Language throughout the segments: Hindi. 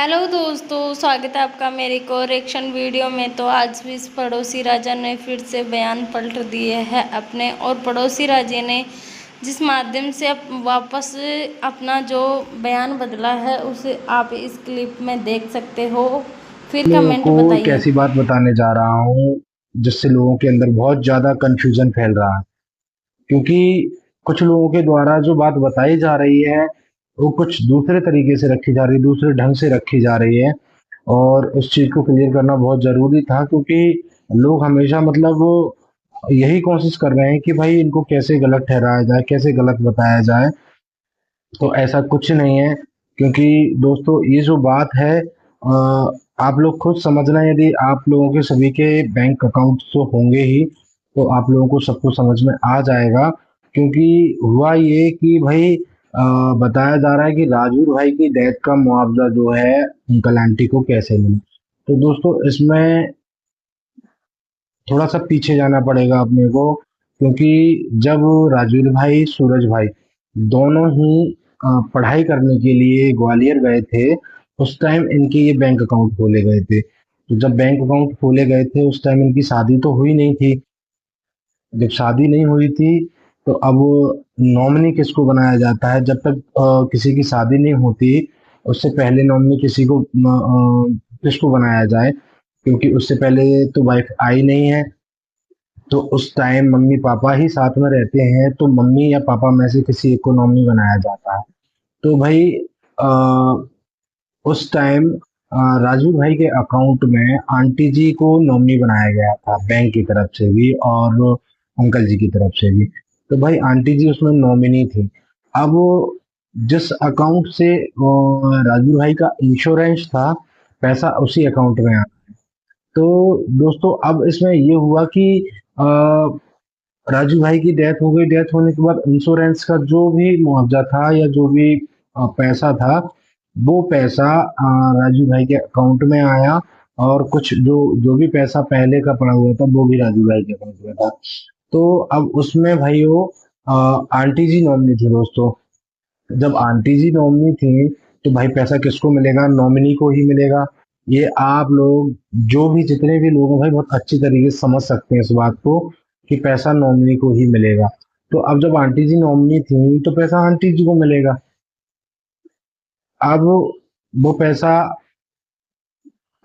हेलो दोस्तों, स्वागत है आपका मेरे को रिएक्शन वीडियो में। तो आज भी इस पड़ोसी राजा ने फिर से बयान पलट दिए हैं अपने, और पड़ोसी राजा ने जिस माध्यम से वापस अपना जो बयान बदला है उसे आप इस क्लिप में देख सकते हो। फिर लोगों कमेंट को एक बताइए। ऐसी बात बताने जा रहा हूँ जिससे लोगों के अंदर बहुत ज्यादा कंफ्यूजन फैल रहा है। क्योंकि कुछ लोगों के द्वारा जो बात बताई जा रही है वो कुछ दूसरे तरीके से रखी जा रही है, दूसरे ढंग से रखी जा रही है। और उस चीज को क्लियर करना बहुत जरूरी था, क्योंकि लोग हमेशा मतलब वो यही कोशिश कर रहे हैं कि भाई इनको कैसे गलत ठहराया जाए, कैसे गलत बताया जाए। तो ऐसा कुछ नहीं है। क्योंकि दोस्तों ये जो बात है, आप लोग खुद समझना, यदि आप लोगों के सभी के बैंक अकाउंट तो होंगे ही, तो आप लोगों को सब कुछ समझ में आ जाएगा। क्योंकि हुआ ये कि भाई बताया जा रहा है कि राजू भाई की डेथ का मुआवजा जो है अंकल आंटी को कैसे मिला। तो दोस्तों इसमें थोड़ा सा पीछे जाना पड़ेगा अपने को। क्योंकि जब राजवीर भाई सूरज भाई दोनों ही पढ़ाई करने के लिए ग्वालियर गए थे, उस टाइम इनके ये बैंक अकाउंट खोले गए थे। तो जब बैंक अकाउंट खोले गए थे उस टाइम इनकी शादी तो हुई नहीं थी। जब शादी नहीं हुई थी तो अब नॉमिनी किसको बनाया जाता है? जब तक किसी की शादी नहीं होती उससे पहले नॉमिनी किसी को किसको बनाया जाए? क्योंकि उससे पहले तो वाइफ आई नहीं है। तो उस टाइम मम्मी पापा ही साथ में रहते हैं, तो मम्मी या पापा में से किसी एक को नॉमिनी बनाया जाता है। तो भाई आ, उस टाइम राजू भाई के अकाउंट में आंटी जी को नॉमिनी बनाया गया था, बैंक की तरफ से भी और अंकल जी की तरफ से भी। तो भाई आंटी जी उसमें नॉमिनी थी। अब जिस अकाउंट से राजू भाई का इंश्योरेंस था, पैसा उसी अकाउंट में आया। तो दोस्तों अब इसमें ये हुआ कि अ, राजू भाई की डेथ हो गई। डेथ होने के बाद इंश्योरेंस का जो भी मुआवजा था या जो भी पैसा था, वो पैसा राजू भाई के अकाउंट में आया। और कुछ जो जो भी पैसा पहले का पड़ा हुआ था वो भी राजू भाई के अकाउंट में था। तो अब उसमें भाई वो आंटी जी नॉमिनी थी दोस्तों। जब आंटी जी नॉमिनी थी तो भाई पैसा किसको मिलेगा? नॉमिनी को ही मिलेगा। ये आप लोग जो भी जितने भी लोग हैं भाई बहुत अच्छी तरीके से समझ सकते हैं इस बात को कि पैसा नॉमिनी को ही मिलेगा। तो अब जब आंटी जी नॉमिनी थी तो पैसा आंटी जी को मिलेगा। अब वो पैसा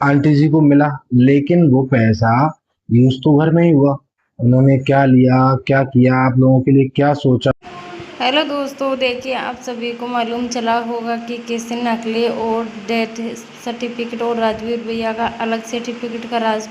आंटी जी को मिला, लेकिन वो पैसा यूज तो घर में ही हुआ। उन्होंने क्या लिया, क्या किया, आप लोगों के लिए क्या सोचा? हेलो दोस्तों, देखिए आप सभी को मालूम चला होगा कि कैसे नकली और डेथ सर्टिफिकेट और राजवीर भैया का अलग सर्टिफिकेट का राज